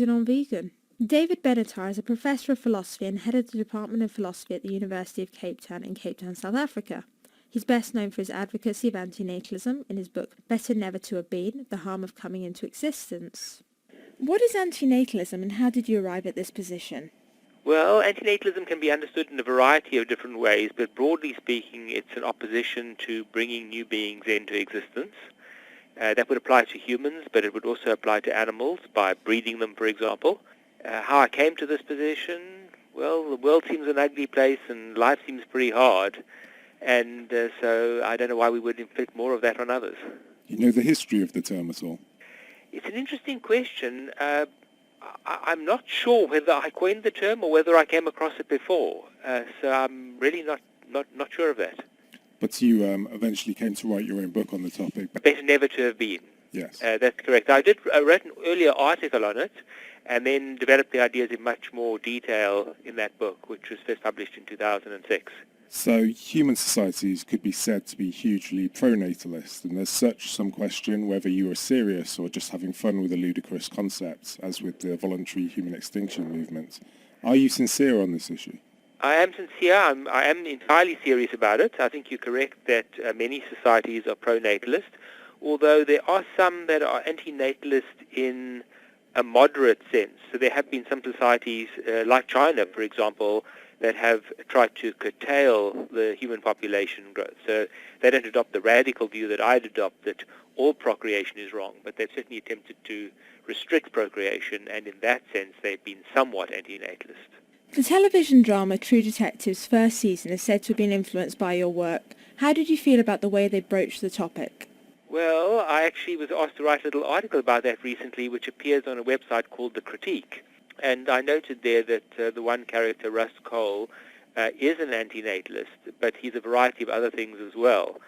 a non-vegan? David Benatar is a professor of philosophy and head of the Department of Philosophy at the University of Cape Town in Cape Town, South Africa. He's best known for his advocacy of antinatalism in his book Better Never to Have Been, The Harm of Coming into Existence. What is antinatalism and how did you arrive at this position? Well, antinatalism can be understood in a variety of different ways, but broadly speaking, it's an opposition to bringing new beings into existence. That would apply to humans, but it would also apply to animals by breeding them, for example. How I came to this position? Well, the world seems an ugly place and life seems pretty hard, and so I don't know why we would inflict more of that on others. You know the history of the term at all? It's an interesting question. I'm not sure whether I coined the term or whether I came across it before, so I'm really not sure of that. But you eventually came to write your own book on the topic. Better Never to Have Been. Yes. That's correct. I wrote an earlier article on it and then developed the ideas in much more detail in that book, which was first published in 2006. So human societies could be said to be hugely pro-natalist, and there's such some question whether you are serious or just having fun with a ludicrous concept, as with the voluntary human extinction movement. Are you sincere on this issue? I am sincere. I am entirely serious about it. I think you're correct that many societies are pro-natalist, although there are some that are anti-natalist in a moderate sense. So there have been some societies, like China, for example, that have tried to curtail the human population growth. So they don't adopt the radical view that I'd adopt, that all procreation is wrong, but they've certainly attempted to restrict procreation, and in that sense they've been somewhat anti-natalist. The television drama True Detective's first season is said to have been influenced by your work. How did you feel about the way they broached the topic? Well, I actually was asked to write a little article about that recently, which appears on a website called The Critique. And I noted there that the one character, Russ Cole, is an antinatalist, but he's a variety of other things as well.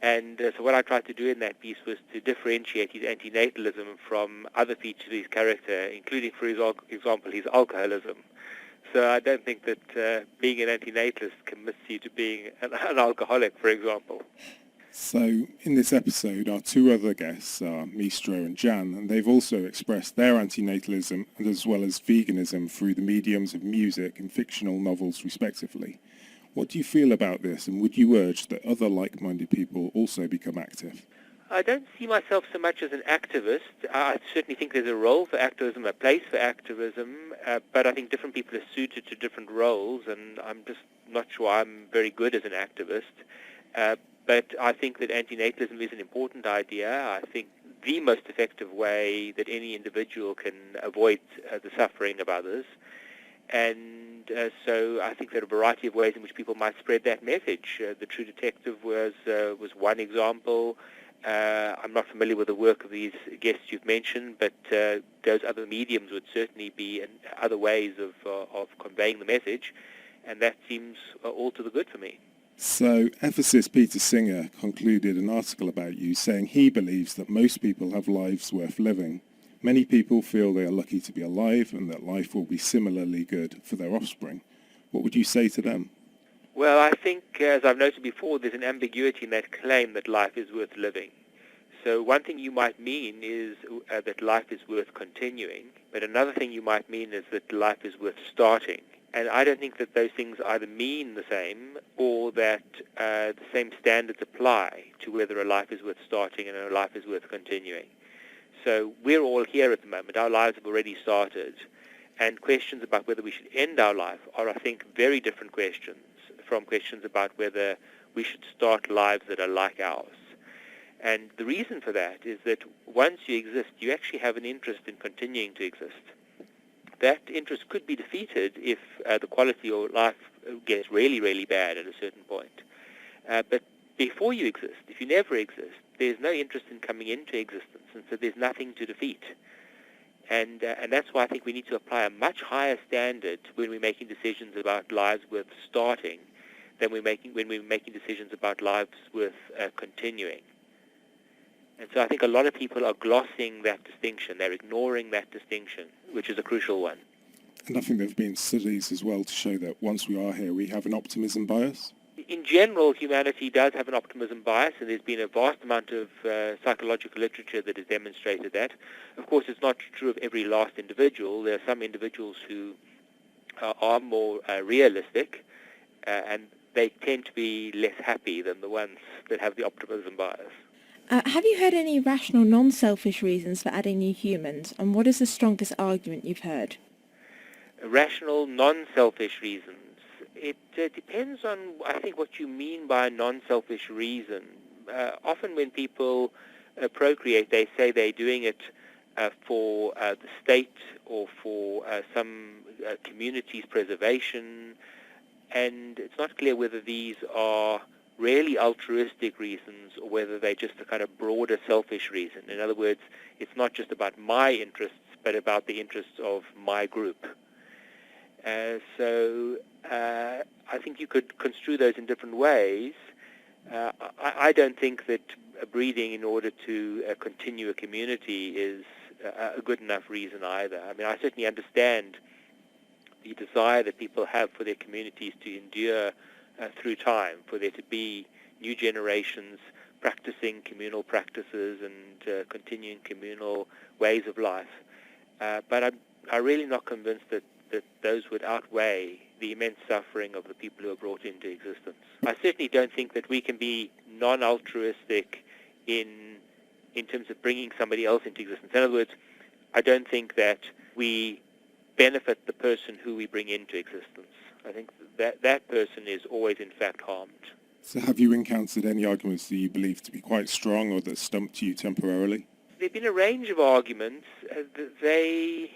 And so what I tried to do in that piece was to differentiate his antinatalism from other features of his character, including, for example, his alcoholism. So I don't think that being an antinatalist commits you to being an alcoholic, for example. So in this episode, our two other guests are Mistro and Jan, and they've also expressed their antinatalism and as well as veganism through the mediums of music and fictional novels respectively. What do you feel about this, and would you urge that other like-minded people also become active? I don't see myself so much as an activist. I certainly think there's a role for activism, a place for activism, but I think different people are suited to different roles, and I'm just not sure I'm very good as an activist. But I think that antinatalism is an important idea. I think the most effective way that any individual can avoid the suffering of others. And so I think there are a variety of ways in which people might spread that message. The True Detective was one example. I'm not familiar with the work of these guests you've mentioned, but those other mediums would certainly be other ways of conveying the message, and that seems all to the good for me. So, ethicist Peter Singer concluded an article about you saying he believes that most people have lives worth living. Many people feel they are lucky to be alive and that life will be similarly good for their offspring. What would you say to them? Well, I think, as I've noted before, there's an ambiguity in that claim that life is worth living. So one thing you might mean is that life is worth continuing, but another thing you might mean is that life is worth starting. And I don't think that those things either mean the same or that the same standards apply to whether a life is worth starting and a life is worth continuing. So we're all here at the moment. Our lives have already started. And questions about whether we should end our life are, I think, very different questions from questions about whether we should start lives that are like ours. And the reason for that is that once you exist, you actually have an interest in continuing to exist. That interest could be defeated if the quality of life gets really, really bad at a certain point. But before you exist, if you never exist, there's no interest in coming into existence, and so there's nothing to defeat. And that's why I think we need to apply a much higher standard when we're making decisions about lives worth starting than when we're making decisions about lives worth continuing. And so I think a lot of people are glossing that distinction. They're ignoring that distinction, which is a crucial one. And I think there have been studies as well to show that once we are here, we have an optimism bias. in general, humanity does have an optimism bias, and there's been a vast amount of psychological literature that has demonstrated that. Of course, it's not true of every last individual. There are some individuals who are more realistic, and they tend to be less happy than the ones that have the optimism bias. Have you heard any rational, non-selfish reasons for adding new humans, and what is the strongest argument you've heard? Rational, non-selfish reasons. It depends on, I think, what you mean by a non-selfish reason. Often when people procreate, they say they're doing it for the state or for some community's preservation, and it's not clear whether these are really altruistic reasons or whether they're just a kind of broader selfish reason. In other words, it's not just about my interests, but about the interests of my group. So I think you could construe those in different ways. I don't think that breeding in order to continue a community is a good enough reason either. I mean, I certainly understand the desire that people have for their communities to endure through time, for there to be new generations practicing communal practices and continuing communal ways of life. But I'm really not convinced that those would outweigh the immense suffering of the people who are brought into existence. I certainly don't think that we can be non-altruistic in terms of bringing somebody else into existence. In other words, I don't think that we benefit the person who we bring into existence. I think that person is always, in fact, harmed. So have you encountered any arguments that you believe to be quite strong or that stumped you temporarily? There have been a range of arguments. They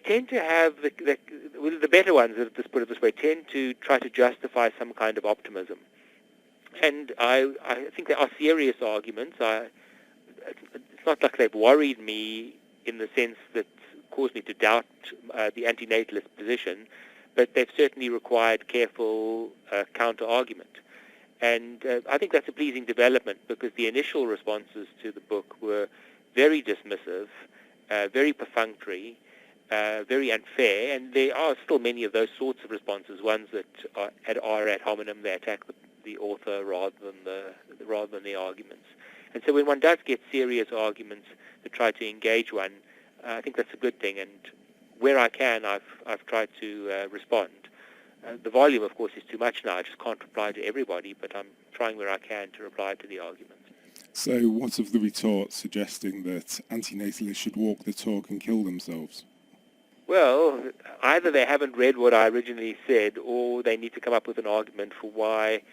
tend to have, the better ones, let's put it this way, tend to try to justify some kind of optimism. And I think there are serious arguments. It's not like they've worried me in the sense that caused me to doubt the antinatalist position, but they've certainly required careful counter-argument. And I think that's a pleasing development because the initial responses to the book were very dismissive, very perfunctory, very unfair, and there are still many of those sorts of responses, ones that are ad hominem, they attack the author rather than the arguments. And so when one does get serious arguments that try to engage one, I think that's a good thing, and where I can, I've tried to respond. The volume, of course, is too much now. I just can't reply to everybody, but I'm trying where I can to reply to the arguments. So what of the retort suggesting that antinatalists should walk the talk and kill themselves? Well, either they haven't read what I originally said, or they need to come up with an argument for why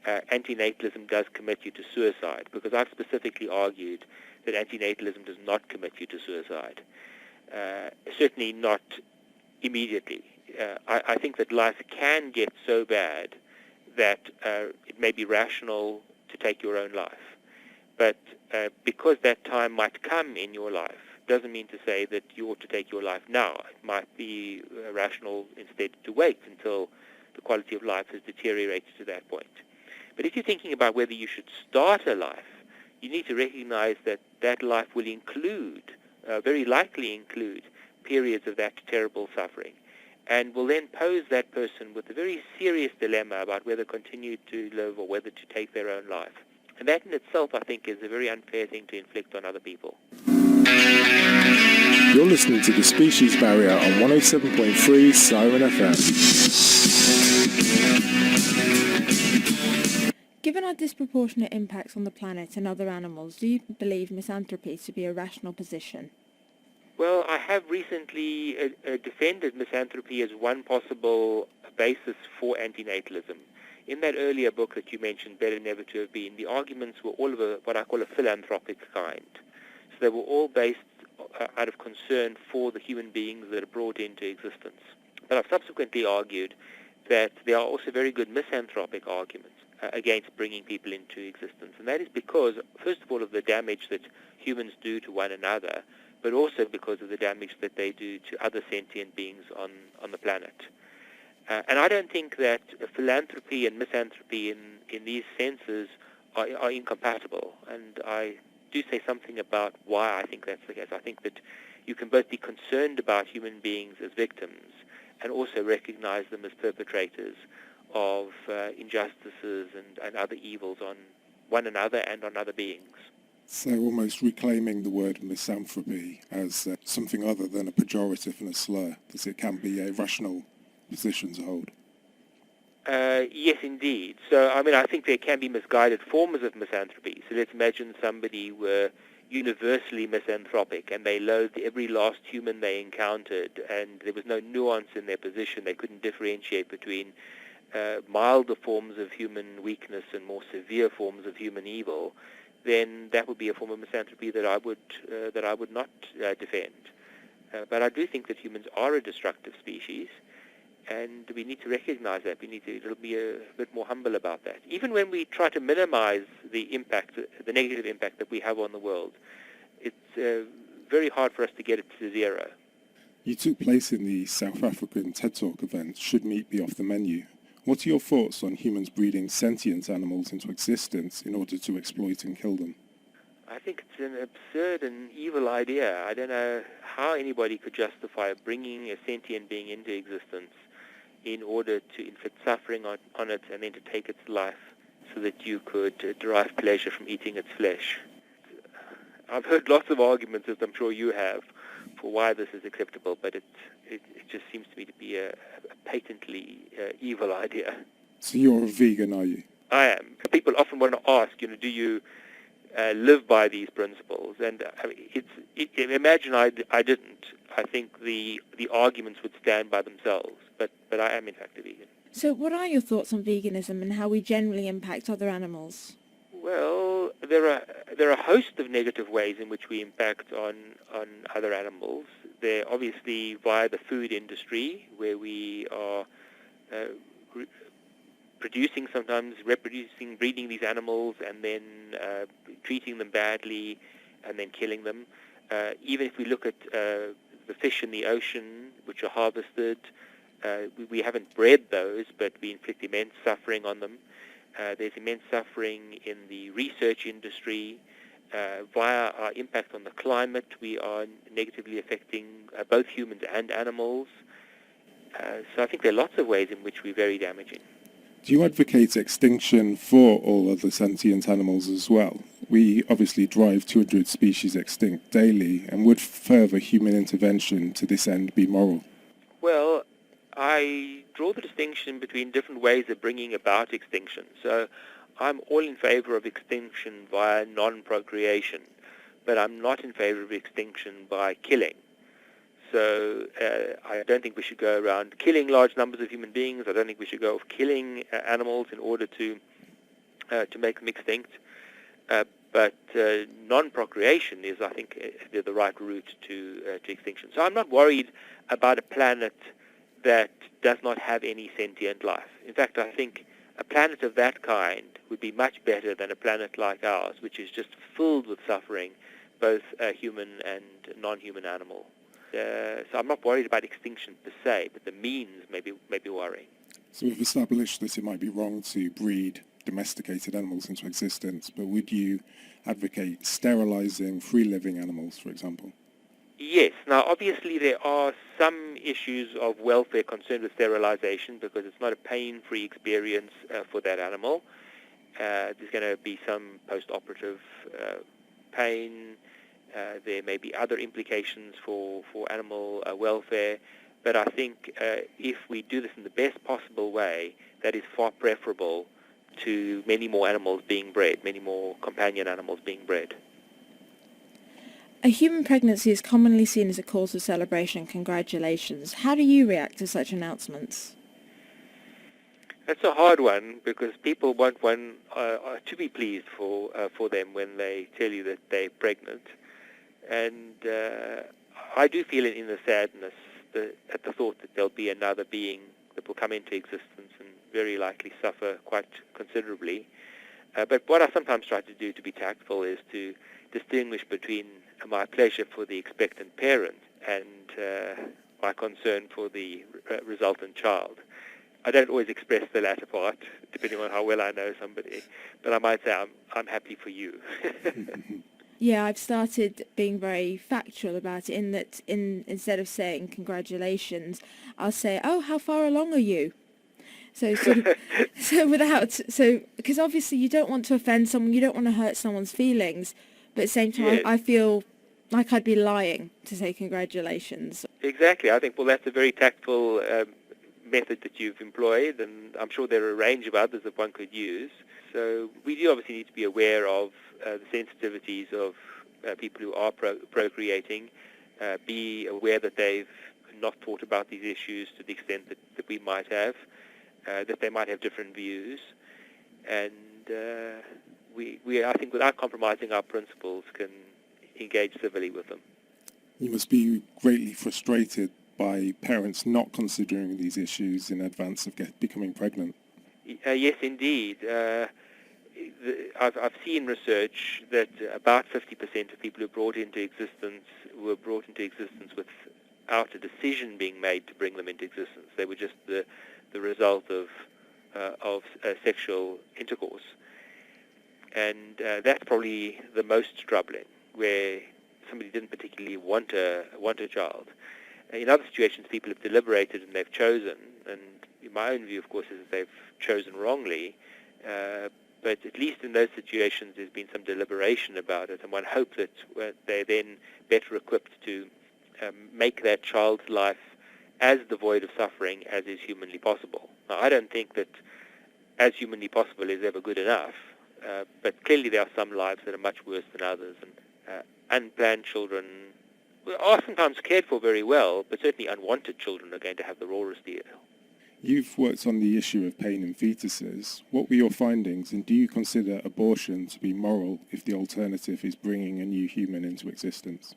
antinatalism does commit you to suicide, because I've specifically argued that antinatalism does not commit you to suicide. Certainly not immediately. I think that life can get so bad that it may be rational to take your own life. But because that time might come in your life, doesn't mean to say that you ought to take your life now. It might be rational instead to wait until the quality of life has deteriorated to that point. But if you're thinking about whether you should start a life, you need to recognize that that life will include, very likely include, periods of that terrible suffering, and will then pose that person with a very serious dilemma about whether to continue to live or whether to take their own life. And that in itself, I think, is a very unfair thing to inflict on other people. You're listening to The Species Barrier on 107.3 Siren FM. Given our disproportionate impacts on the planet and other animals, do you believe misanthropy to be a rational position? Well, I have recently defended misanthropy as one possible basis for antinatalism. In that earlier book that you mentioned, Better Never to Have Been, the arguments were all of what I call a philanthropic kind. So they were all based out of concern for the human beings that are brought into existence. But I've subsequently argued that there are also very good misanthropic arguments against bringing people into existence. And that is because, first of all, of the damage that humans do to one another, but also because of the damage that they do to other sentient beings on the planet. And I don't think that philanthropy and misanthropy in these senses are incompatible. And I do say something about why I think that's the case. I think that you can both be concerned about human beings as victims and also recognize them as perpetrators of injustices and other evils on one another and on other beings. So almost reclaiming the word misanthropy as something other than a pejorative and a slur, that it can be a rational position to hold. Yes, indeed. So, I think there can be misguided forms of misanthropy. So let's imagine somebody were universally misanthropic and they loathed every last human they encountered, and there was no nuance in their position. They couldn't differentiate between milder forms of human weakness and more severe forms of human evil. Then that would be a form of misanthropy that I would not defend. But I do think that humans are a destructive species, and we need to recognize that. We need to be a bit more humble about that. Even when we try to minimize the impact, the negative impact that we have on the world, it's very hard for us to get it to zero. You took place in the South African TED Talk event, Should Meat Be Off the Menu? What are your thoughts on humans breeding sentient animals into existence in order to exploit and kill them? I think it's an absurd and evil idea. I don't know how anybody could justify bringing a sentient being into existence in order to inflict suffering on it and then to take its life so that you could derive pleasure from eating its flesh. I've heard lots of arguments, as I'm sure you have, for why this is acceptable, but it just seems to me to be a patently evil idea. So you're a vegan, are you? I am. People often want to ask, do you live by these principles? And imagine I didn't. I think the arguments would stand by themselves, but I am in fact a vegan. So what are your thoughts on veganism and how we generally impact other animals? Well, there are a host of negative ways in which we impact on other animals. They're obviously via the food industry, where we are producing, sometimes reproducing, breeding these animals and then treating them badly and then killing them. Even if we look at the fish in the ocean, which are harvested, we haven't bred those, but we inflict immense suffering on them. There's immense suffering in the research industry. Via our impact on the climate, we are negatively affecting both humans and animals. So I think there are lots of ways in which we're very damaging. Do you advocate extinction for all other sentient animals as well? We obviously drive 200 species extinct daily, and would further human intervention to this end be moral? Well, I draw the distinction between different ways of bringing about extinction. So I'm all in favor of extinction via non-procreation, but I'm not in favor of extinction by killing. So I don't think we should go around killing large numbers of human beings. I don't think we should go off killing animals in order to make them extinct. But non-procreation is, I think, the right route to extinction. So I'm not worried about a planet that does not have any sentient life. In fact, I think a planet of that kind would be much better than a planet like ours, which is just filled with suffering, both human and non-human animal. So I'm not worried about extinction per se, but the means may be worrying. So we've established that it might be wrong to breed domesticated animals into existence, but would you advocate sterilizing free-living animals, for example? Yes. Now, obviously, there are some issues of welfare concerned with sterilization because it's not a pain-free experience for that animal. There's going to be some post-operative pain. There may be other implications for animal welfare. But I think if we do this in the best possible way, that is far preferable to many more animals being bred, many more companion animals being bred. A human pregnancy is commonly seen as a cause of celebration and congratulations. How do you react to such announcements? That's a hard one because people want one to be pleased for them when they tell you that they're pregnant. And I do feel it in the sadness at the thought that there'll be another being that will come into existence and very likely suffer quite considerably. But what I sometimes try to do to be tactful is to distinguish between my pleasure for the expectant parent and my concern for the resultant child. I don't always express the latter part, depending on how well I know somebody, but I might say I'm happy for you. Yeah, I've started being very factual about it in that instead of saying congratulations, I'll say, oh, how far along are you? So because obviously you don't want to offend someone, you don't want to hurt someone's feelings, but at the same time, Yes. I feel like I'd be lying to say congratulations. Exactly. I think, well, that's a very tactful method that you've employed, and I'm sure there are a range of others that one could use. So we do obviously need to be aware of the sensitivities of people who are procreating, be aware that they've not thought about these issues to the extent that we might have, that they might have different views, and we, I think, without compromising our principles, can engage civilly with them. You must be greatly frustrated by parents not considering these issues in advance of becoming pregnant. Yes, indeed. I've seen research that about 50% of people who were brought into existence without a decision being made to bring them into existence. They were just the result of sexual intercourse. And that's probably the most troubling, where somebody didn't particularly want a child. In other situations, people have deliberated and they've chosen, and my own view, of course, is that they've chosen wrongly, but at least in those situations there's been some deliberation about it, and one hopes that they're then better equipped to make that child's life as devoid of suffering as is humanly possible. Now, I don't think that as humanly possible is ever good enough, but clearly there are some lives that are much worse than others, and unplanned children are sometimes cared for very well, but certainly unwanted children are going to have the rawest deal. You've worked on the issue of pain in fetuses. What were your findings, and do you consider abortion to be moral if the alternative is bringing a new human into existence?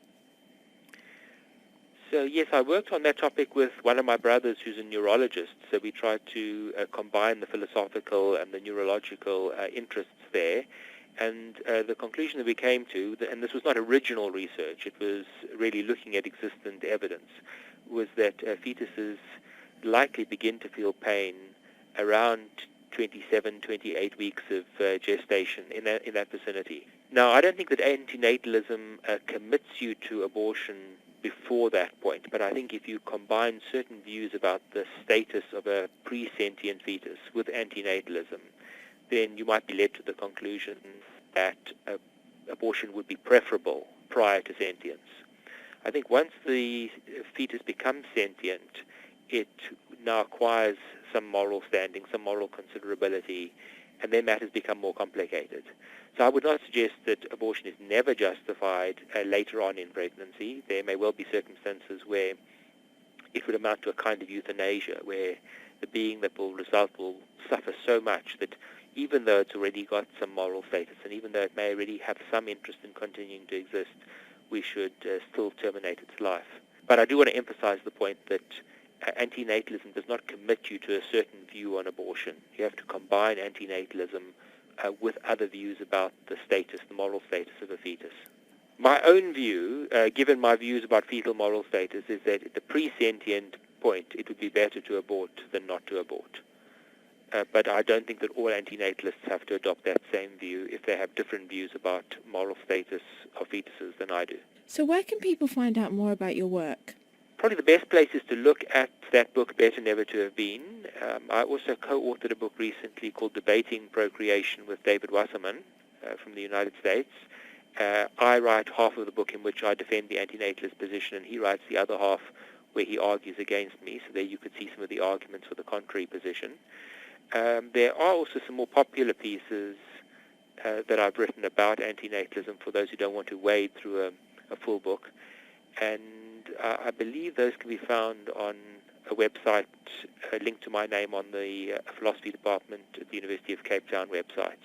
So yes, I worked on that topic with one of my brothers who's a neurologist, so we tried to combine the philosophical and the neurological interests there. And the conclusion that we came to, and this was not original research, it was really looking at existent evidence, was that fetuses likely begin to feel pain around 27, 28 weeks of gestation, in that vicinity. Now, I don't think that antinatalism commits you to abortion before that point, but I think if you combine certain views about the status of a pre-sentient fetus with antinatalism, then you might be led to the conclusion that abortion would be preferable prior to sentience. I think once the fetus becomes sentient, it now acquires some moral standing, some moral considerability, and then matters become more complicated. So I would not suggest that abortion is never justified later on in pregnancy. There may well be circumstances where it would amount to a kind of euthanasia, where the being that will result will suffer so much that even though it's already got some moral status, and even though it may already have some interest in continuing to exist, we should still terminate its life. But I do want to emphasize the point that antinatalism does not commit you to a certain view on abortion. You have to combine antinatalism with other views about the status, the moral status of a fetus. My own view, given my views about fetal moral status, is that at the pre-sentient point, it would be better to abort than not to abort. But I don't think that all antinatalists have to adopt that same view if they have different views about moral status of fetuses than I do. So where can people find out more about your work? Probably the best place is to look at that book, Better Never to Have Been. I also co-authored a book recently called Debating Procreation with David Wasserman from the United States. I write half of the book in which I defend the antinatalist position, and he writes the other half where he argues against me. So there you could see some of the arguments for the contrary position. There are also some more popular pieces that I've written about antinatalism for those who don't want to wade through a full book. And I believe those can be found on a website linked to my name on the philosophy department at the University of Cape Town website.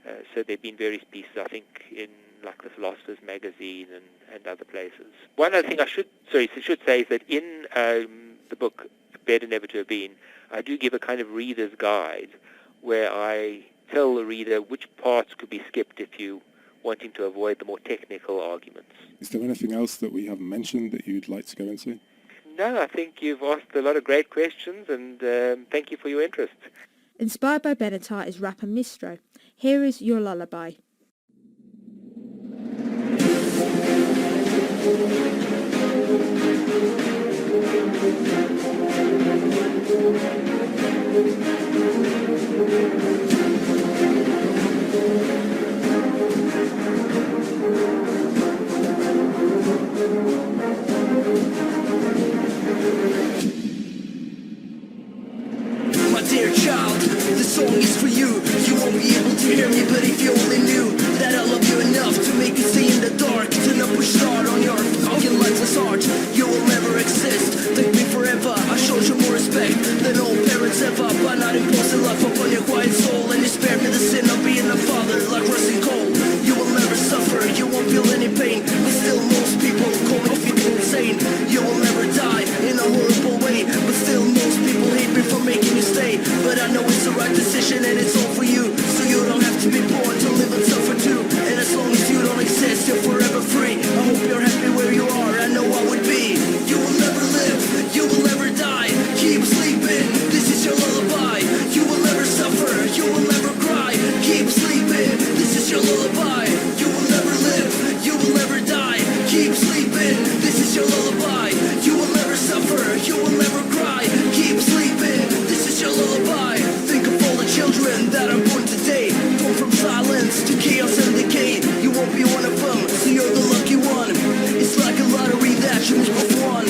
So there have been various pieces, I think, in like the Philosopher's Magazine and other places. One other thing I should say is that in the book Better Never to Have Been, I do give a kind of reader's guide where I tell the reader which parts could be skipped if you wanting to avoid the more technical arguments. Is there anything else that we haven't mentioned that you'd like to go into? No, I think you've asked a lot of great questions, and thank you for your interest. Inspired by Benatar is rapper Mistro. Here is Your Lullaby. My dear child, this song is for you. You won't be able to hear me, but if you only knew that I love you enough to make you see in the dark, to not push start on your fucking lifeless heart, you will never exist. Thank me forever, I showed you more respect than all parents ever, by not imposing life upon your quiet soul. And you spared me the sin of being a father, like rusting coal. You will never suffer, you won't feel any pain, but still most people call me insane. You will never die in a horrible way, but still most people hate me for making you stay. But I know it's the right decision and it's all for you, so you don't have to be born to live and suffer too. And as long as you don't exist, you're forever free. I hope you're happy where you are, I know I would be. You will never live, you will never die. Keep sleeping, this is your lullaby. You will never suffer, you will never cry. Keep sleeping, this is your lullaby. You will never live, you will never die. Keep sleeping, this is your lullaby. You will never suffer, you will never cry. Keep sleeping, this is your lullaby. Think of all the children that are born today, born from silence to chaos and decay. You won't be one of them, so you're the lucky one. It's like a lottery that you must have won,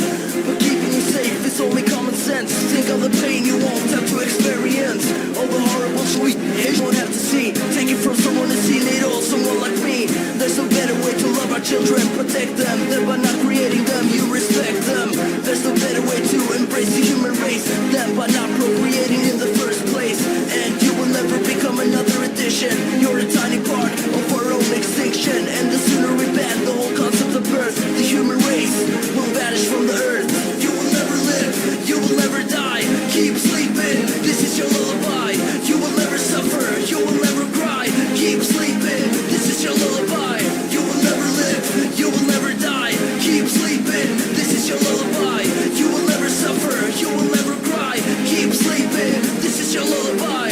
but keeping you safe is only common sense. Think of the pain you won't have to experience, all the horrible sweet you won't have to see. Take it from someone who's seen it all, someone like me. There's no better way to love our children, protect them, than by not creating them, you respect them. There's no better way to embrace the human race than by not procreating in the first place. And you will never become another addition, you're a tiny part of our own extinction. And the sooner we ban the whole concept of birth, the human race will vanish from the earth. You will never live, you will never die. Keep sleeping, this is your lullaby. You will never suffer, you will never cry. Keep sleeping, this is your lullaby. You will never live, you will never die. Keep sleeping, this is your lullaby. You will never suffer, you will never cry. Keep sleeping, this is your lullaby.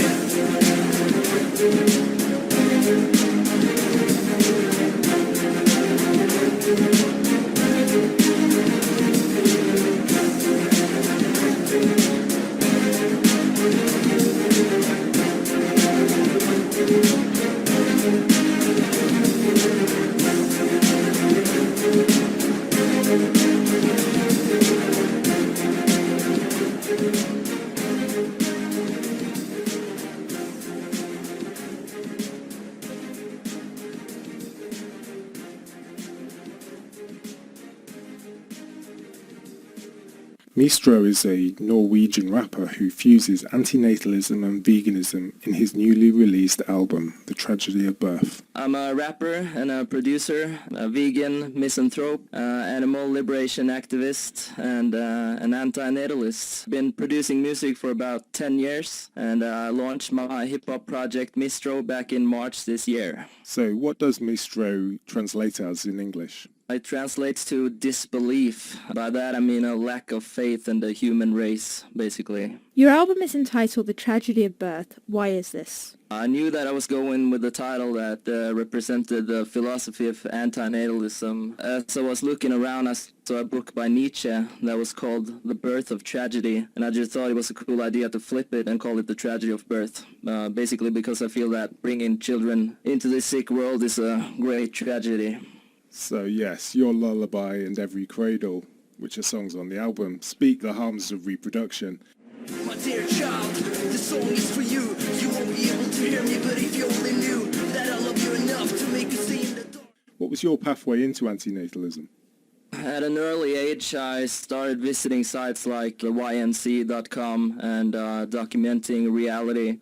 Mistro is a Norwegian rapper who fuses antinatalism and veganism in his newly released album, The Tragedy of Birth. I'm a rapper and a producer, a vegan, misanthrope, animal liberation activist, and an antinatalist. Been producing music for about 10 years, and I launched my hip-hop project Mistro back in March this year. So what does Mistro translate as in English? It translates to disbelief. By that I mean a lack of faith in the human race, basically. Your album is entitled The Tragedy of Birth. Why is this? I knew that I was going with the title that represented the philosophy of antinatalism. As I was looking around, I saw a book by Nietzsche that was called The Birth of Tragedy, and I just thought it was a cool idea to flip it and call it The Tragedy of Birth, basically because I feel that bringing children into this sick world is a great tragedy. So yes, Your Lullaby and Every Cradle, which are songs on the album, speak the harms of reproduction. My dear child, this song is for you. You won't be able to hear me, but if you only knew that I love you enough to make you see in the dark. What was your pathway into antinatalism? At an early age, I started visiting sites like the ync.com and documenting reality.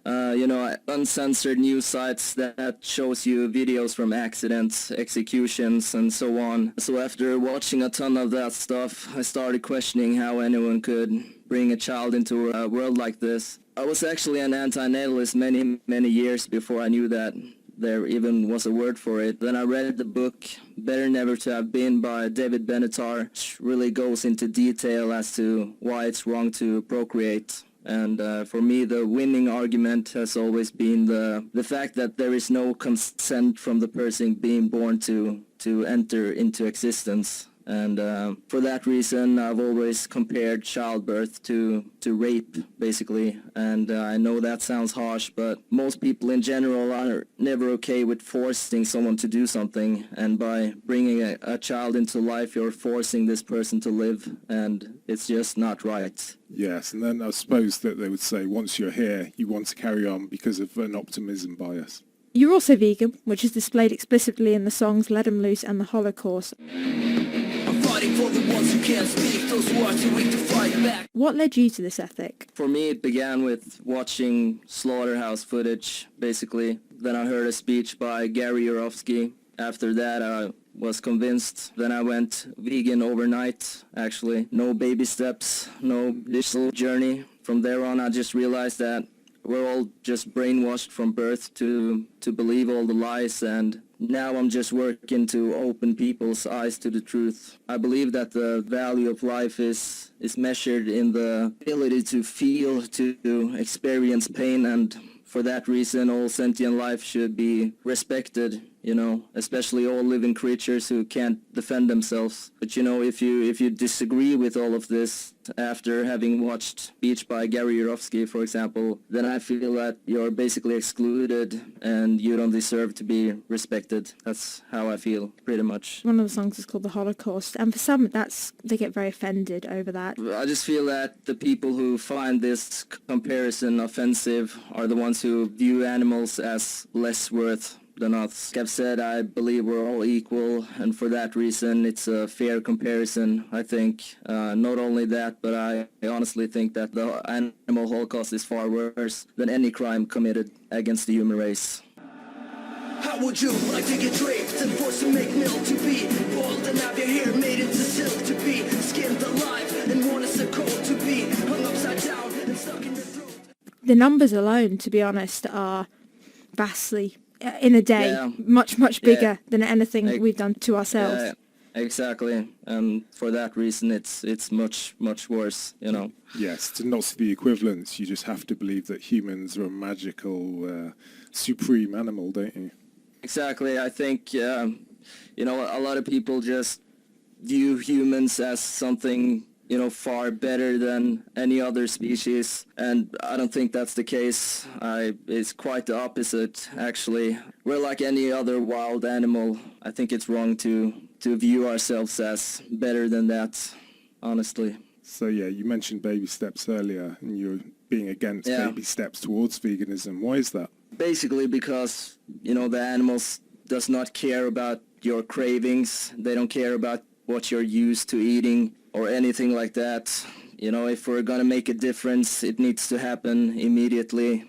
Uncensored news sites that shows you videos from accidents, executions, and so on. So after watching a ton of that stuff, I started questioning how anyone could bring a child into a world like this. I was actually an antinatalist many years before I knew that there even was a word for it. Then I read the book Better Never to Have Been by David Benatar, which really goes into detail as to why it's wrong to procreate. And for me, the winning argument has always been the fact that there is no consent from the person being born to enter into existence. And for that reason, I've always compared childbirth to rape, basically. And I know that sounds harsh, but most people in general are never okay with forcing someone to do something. And by bringing a child into life, you're forcing this person to live, and it's just not right. Yes, and then I suppose that they would say once you're here, you want to carry on because of an optimism bias. You're also vegan, which is displayed explicitly in the songs Let 'Em Loose and The Holocaust. I'm fighting for the ones who can't speak, those who are too weak to fight back. What led you to this ethic? For me, it began with watching slaughterhouse footage, basically. Then I heard a speech by Gary Yourofsky. After that, I was convinced. Then I went vegan overnight, actually. No baby steps, no digital journey. From there on, I just realized that we're all just brainwashed from birth to believe all the lies, and now I'm just working to open people's eyes to the truth. I believe that the value of life is measured in the ability to feel, to experience pain, and for that reason all sentient life should be respected, especially all living creatures who can't defend themselves. But if you disagree with all of this after having watched speech by Gary Yourofsky, for example, then I feel that you're basically excluded and you don't deserve to be respected. That's how I feel, pretty much. One of the songs is called The Holocaust, and for some, they get very offended over that. I just feel that the people who find this comparison offensive are the ones who view animals as less worth than us. Like I've said, I believe we're all equal, and for that reason it's a fair comparison, I think. Not only that, but I honestly think that the animal holocaust is far worse than any crime committed against the human race. How would you like to get raped and forced to make milk, to be boiled and have your hair made into silk, to be skinned alive and worn as a coat, to be hung upside down and stuck in your throat? The numbers alone, to be honest, are vastly, in a day, much bigger than anything we've done to ourselves. Yeah, exactly. And for that reason, it's much worse, Yes, to not see the equivalence, you just have to believe that humans are a magical, supreme animal, don't you? Exactly. I think, a lot of people just view humans as something, far better than any other species, and I don't think that's the case. It's quite the opposite, actually. We're like any other wild animal. I think it's wrong to view ourselves as better than that, honestly. So yeah, you mentioned baby steps earlier, and you're being against baby steps towards veganism. Why is that? Basically because, the animals does not care about your cravings. They don't care about what you're used to eating or anything like that. If we're gonna make a difference, it needs to happen immediately.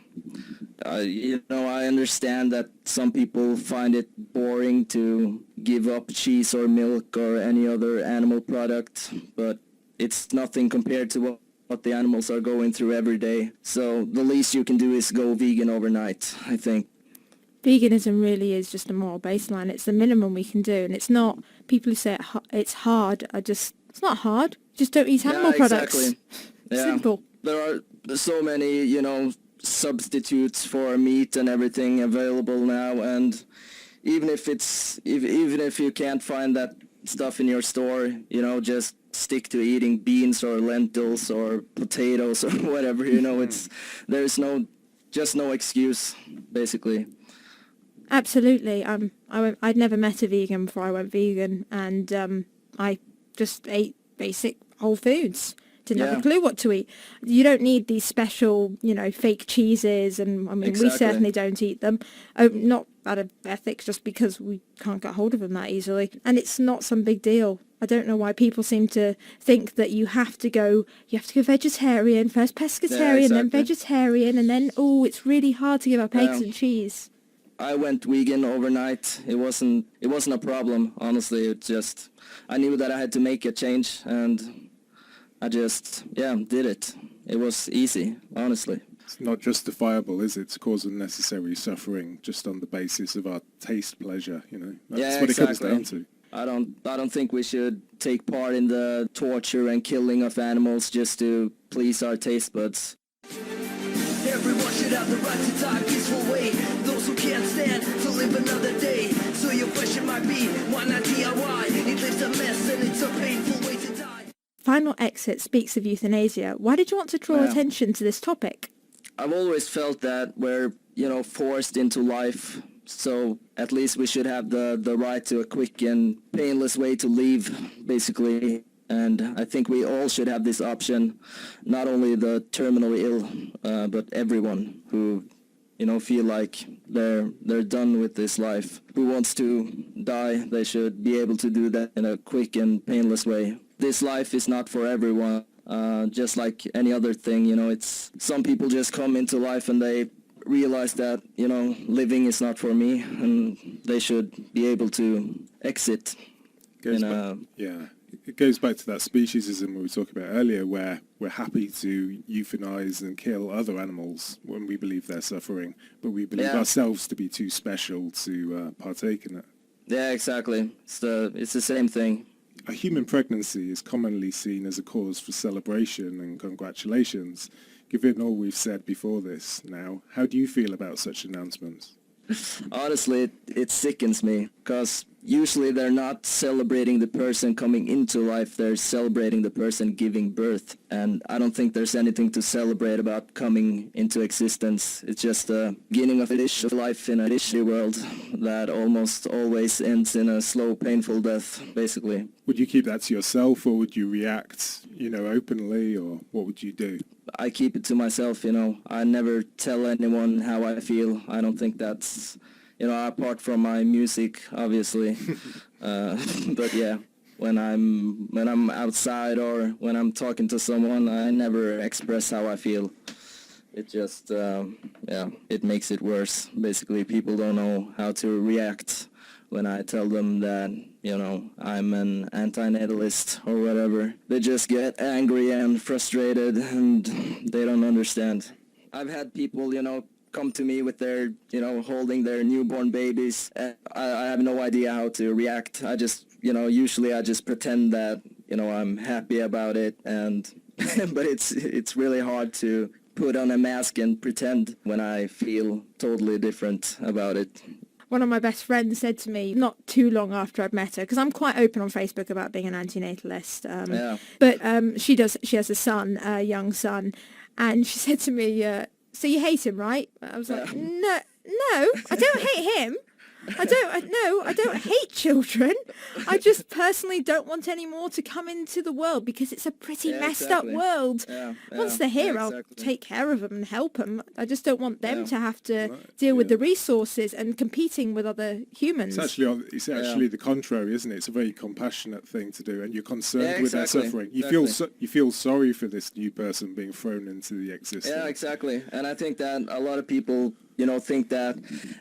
I understand that some people find it boring to give up cheese or milk or any other animal product, but it's nothing compared to what the animals are going through every day. So the least you can do is go vegan overnight, I think. Veganism really is just a moral baseline. It's the minimum we can do, and it's not, people who say it's hard, it's not hard. Just don't eat animal products. Exactly. Yeah. Simple. There are so many, substitutes for meat and everything available now, and even if you can't find that stuff in your store, just stick to eating beans or lentils or potatoes or whatever, there's no excuse, basically. Absolutely. I'd never met a vegan before I went vegan, and I just ate basic whole foods. Didn't have a clue what to eat. You don't need these special, fake cheeses, and we certainly don't eat them. Not out of ethics, just because we can't get hold of them that easily. And it's not some big deal. I don't know why people seem to think that you have to go vegetarian, first pescatarian, then vegetarian, and then, it's really hard to give up eggs and cheese. I went vegan overnight. It wasn't a problem, honestly. It just, I knew that I had to make a change, and I just, did it. It was easy, honestly. It's not justifiable, is it, to cause unnecessary suffering just on the basis of our taste pleasure, That's what it comes down to. I don't think we should take part in the torture and killing of animals just to please our taste buds. Everyone should have the right to die a peaceful way. Those who can't stand to live another day. So your flesh it might be. Why not DIY? It leaves a mess and it's a painful way to die. Final exit speaks of euthanasia. Why did you want to draw attention to this topic? I've always felt that we're, forced into life, so at least we should have the right to a quick and painless way to leave, basically. And I think we all should have this option, not only the terminally ill, but everyone who, feel like they're done with this life. Who wants to die, they should be able to do that in a quick and painless way. This life is not for everyone, just like any other thing, it's some people just come into life and they realize that, living is not for me, and they should be able to exit. It goes back to that speciesism we were talking about earlier, where we're happy to euthanize and kill other animals when we believe they're suffering, but we believe ourselves to be too special to partake in it. Yeah, exactly. It's the same thing. A human pregnancy is commonly seen as a cause for celebration and congratulations. Given all we've said before this now, how do you feel about such announcements? Honestly, it sickens me, because usually they're not celebrating the person coming into life, they're celebrating the person giving birth. And I don't think there's anything to celebrate about coming into existence. It's just the beginning of a dish of life in a dishy world that almost always ends in a slow, painful death, basically. Would you keep that to yourself, or would you react, openly, or what would you do? I keep it to myself, I never tell anyone how I feel. I don't think that's, apart from my music, obviously. But yeah, when I'm outside or when I'm talking to someone, I never express how I feel. It just, it makes it worse. Basically, people don't know how to react when I tell them that, I'm an antinatalist or whatever. They just get angry and frustrated, and they don't understand. I've had people, come to me with their, holding their newborn babies. I have no idea how to react. I just, usually I just pretend that, I'm happy about it, and but it's really hard to put on a mask and pretend when I feel totally different about it. One of my best friends said to me not too long after I'd met her, because I'm quite open on Facebook about being an antinatalist, but she has a son, a young son, and she said to me, so you hate him, right? I was like, no, I don't hate him. I don't hate children. I just personally don't want any more to come into the world, because it's a pretty messed up world. Once they're here, I'll take care of them and help them. I just don't want them to have to deal with the resources and competing with other humans. It's actually the contrary, isn't it? It's a very compassionate thing to do, and you're concerned with their suffering. You feel sorry for this new person being thrown into the existence. Yeah, exactly. And I think that a lot of people think that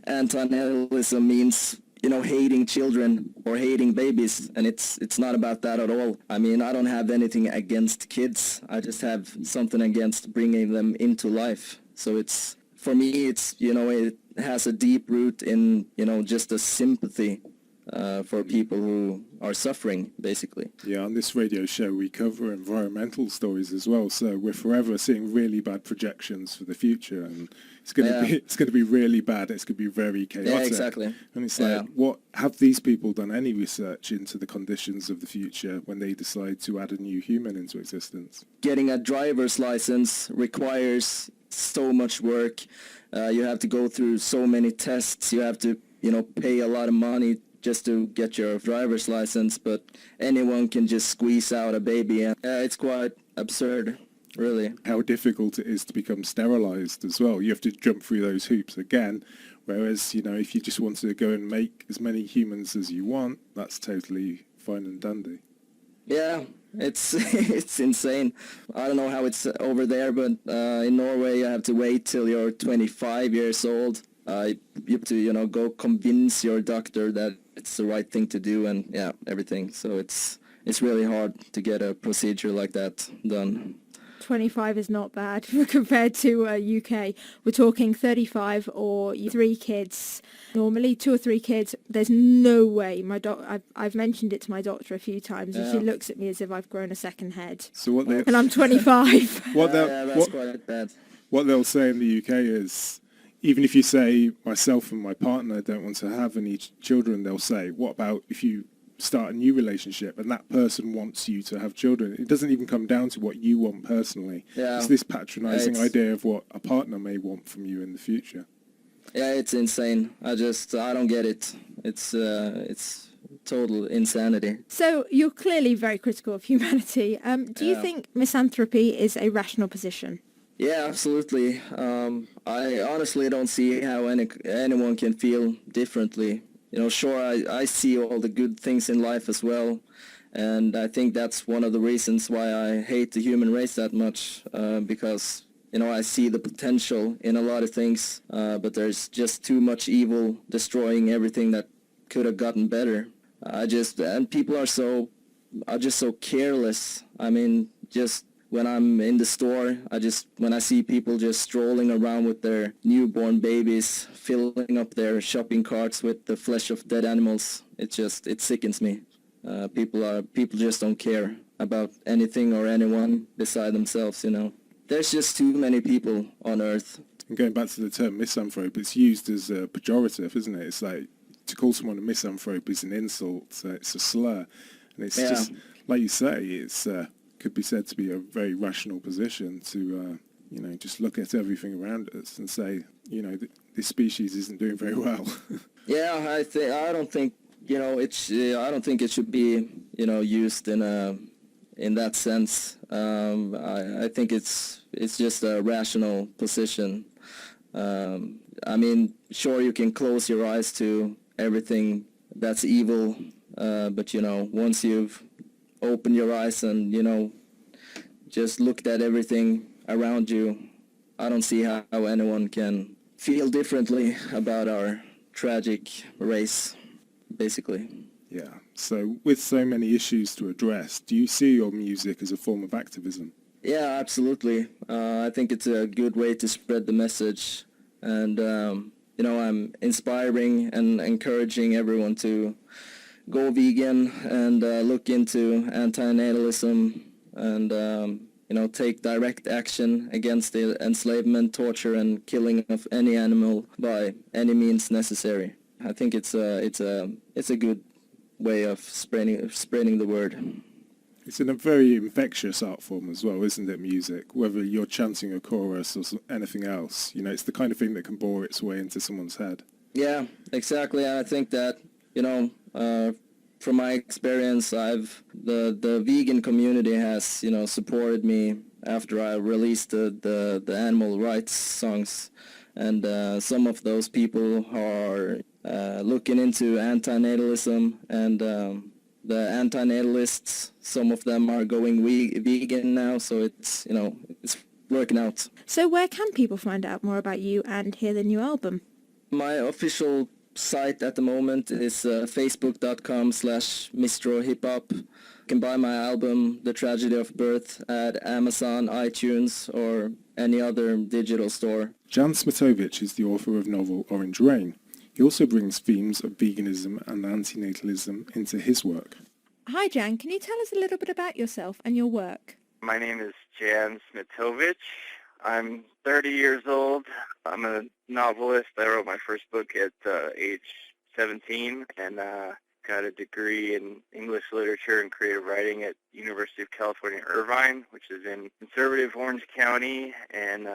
antinatalism means, hating children or hating babies, and it's not about that at all. I mean, I don't have anything against kids. I just have something against bringing them into life. So for me, it has a deep root in, just a sympathy for people who are suffering, basically. Yeah, on this radio show we cover environmental stories as well, so we're forever seeing really bad projections for the future, and it's going to be really bad. It's going to be very chaotic. Yeah, exactly. And it's like, what have these people done any research into the conditions of the future when they decide to add a new human into existence? Getting a driver's license requires so much work. You have to go through so many tests. You have to, pay a lot of money just to get your driver's license, but anyone can just squeeze out a baby, and it's quite absurd, really. How difficult it is to become sterilized as well. You have to jump through those hoops again, whereas, if you just want to go and make as many humans as you want, that's totally fine and dandy. Yeah, it's it's insane. I don't know how it's over there, but in Norway you have to wait till you're 25 years old. You have to, go convince your doctor that it's the right thing to do, and everything. So it's really hard to get a procedure like that done. 25 is not bad compared to UK. We're talking 35 or 3 kids. Normally 2 or 3 kids. There's no way. I've mentioned it to my doctor a few times, and she looks at me as if I've grown a second head. So and I'm 25. That's quite bad. What they'll say in the UK is, even if you say, myself and my partner don't want to have any children, they'll say, what about if you start a new relationship and that person wants you to have children? It doesn't even come down to what you want personally. Yeah. It's this patronizing idea of what a partner may want from you in the future. Yeah, it's insane. I don't get it. It's total insanity. So you're clearly very critical of humanity. Do you think misanthropy is a rational position? Yeah, absolutely. I honestly don't see how anyone can feel differently. You know, sure, I see all the good things in life as well, and I think that's one of the reasons why I hate the human race that much, because, you know, I see the potential in a lot of things, but there's just too much evil destroying everything that could have gotten better. And people are just so careless. I mean, just when I'm in the store, when I see people just strolling around with their newborn babies, filling up their shopping carts with the flesh of dead animals, it sickens me. People just don't care about anything or anyone beside themselves, you know. There's just too many people on Earth. And going back to the term misanthrope, it's used as a pejorative, isn't it? It's like, to call someone a misanthrope is an insult, so it's a slur. And it's just, like you say, it's could be said to be a very rational position to, you know, just look at everything around us and say, you know, this species isn't doing very well. Yeah, I don't think, you know, I don't think it should be, you know, used in that sense. I think it's just a rational position. I mean, sure, you can close your eyes to everything that's evil, but, you know, once you've opened your eyes and, you know, just looked at everything around you, I don't see how anyone can feel differently about our tragic race, basically. Yeah, so with so many issues to address, do you see your music as a form of activism? Yeah, absolutely. I think it's a good way to spread the message, and you know, I'm inspiring and encouraging everyone to go vegan and look into antinatalism and you know, take direct action against the enslavement, torture, and killing of any animal by any means necessary. I think it's a good way of spreading the word. It's in a very infectious art form as well, isn't it, music? Whether you're chanting a chorus or anything else, you know, it's the kind of thing that can bore its way into someone's head. Yeah, exactly. I think that, you know, from my experience, the vegan community has, you know, supported me after I released the animal rights songs, and some of those people are looking into antinatalism, and the antinatalists, some of them are going vegan now, so it's, you know, it's working out. So where can people find out more about you and hear the new album? My official site at the moment is facebook.com/Mistro Hip Hop. You can buy my album, The Tragedy of Birth, at Amazon, iTunes, or any other digital store. Jan Smitowicz is the author of novel Orange Rain. He also brings themes of veganism and antinatalism into his work. Hi Jan, can you tell us a little bit about yourself and your work? My name is Jan Smitowicz. I'm 30 years old. I'm a novelist. I wrote my first book at age 17 and got a degree in English literature and creative writing at University of California, Irvine, which is in conservative Orange County. And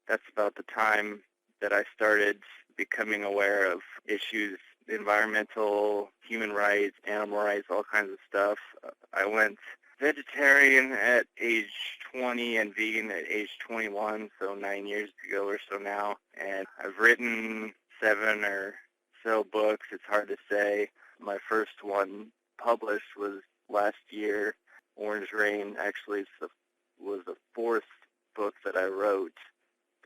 that's about the time that I started becoming aware of issues, environmental, human rights, animal rights, all kinds of stuff. I went vegetarian at age 20 and vegan at age 21, so 9 years ago or so now. And I've written 7 or so books. It's hard to say. My first one published was last year. Orange Rain actually was the 4th book that I wrote.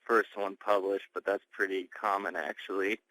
First one published, but that's pretty common actually.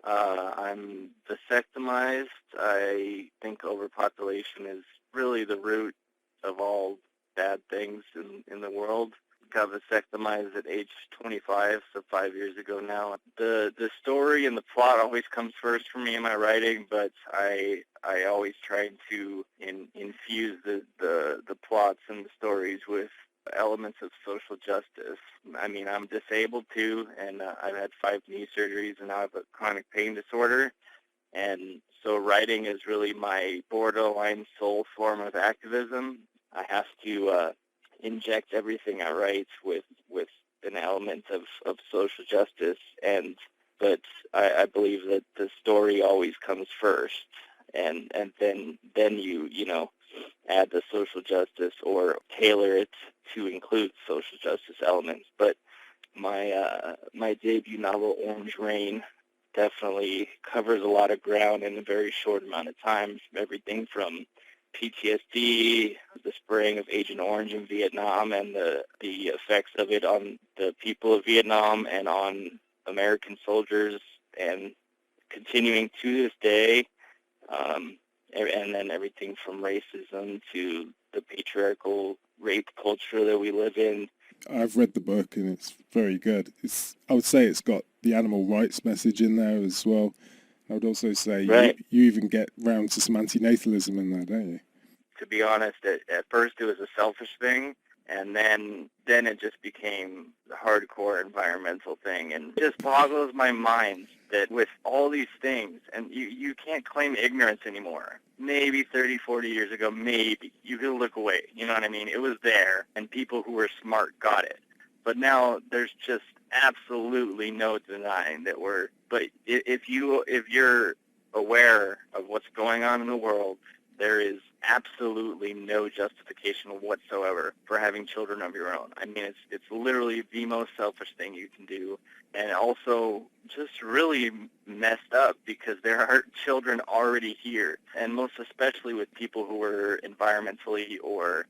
I'm vasectomized. I think overpopulation is really the root of all bad things in the world. Got vasectomized at age 25, so 5 years ago now. The story and the plot always comes first for me in my writing, but I always try to infuse the plots and the stories with elements of social justice. I mean, I'm disabled too, and I've had 5 knee surgeries, and I have a chronic pain disorder. And so writing is really my borderline sole form of activism. I have to inject everything I write with an element of social justice, but I believe that the story always comes first, and then you know, add the social justice or tailor it to include social justice elements. But my debut novel, Orange Rain, definitely covers a lot of ground in a very short amount of time. Everything from PTSD, the spraying of Agent Orange in Vietnam, and the effects of it on the people of Vietnam and on American soldiers, and continuing to this day, and then everything from racism to the patriarchal rape culture that we live in. I've read the book and it's very good. I would say it's got the animal rights message in there as well. I would also say Right. you even get round to some antinatalism in there, don't you? To be honest, at first it was a selfish thing, and then it just became the hardcore environmental thing. And it just boggles my mind that with all these things, and you can't claim ignorance anymore. Maybe 30, 40 years ago, maybe. You could look away, you know what I mean? It was there, and people who were smart got it. But now there's just absolutely no denying that but if you're aware of what's going on in the world, there is absolutely no justification whatsoever for having children of your own. I mean, it's literally the most selfish thing you can do, and also just really messed up because there are children already here, and most especially with people who are environmentally or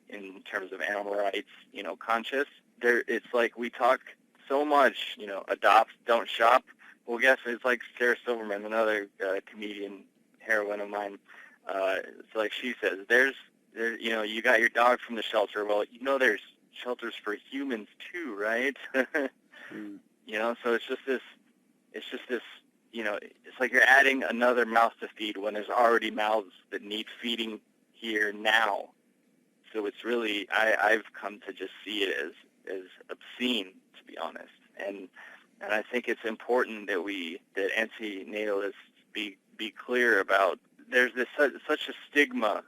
in terms of animal rights, you know, conscious. It's like we talk so much, you know, adopt, don't shop. Well, guess it's like Sarah Silverman, another comedian, heroine of mine. It's like she says, there's, you know, you got your dog from the shelter. Well, you know, there's shelters for humans too, right? You know, so it's just this, you know, it's like you're adding another mouth to feed when there's already mouths that need feeding here now. So it's really, I've come to just see it as obscene, to be honest. And I think it's important that antinatalists be clear about. There's such a stigma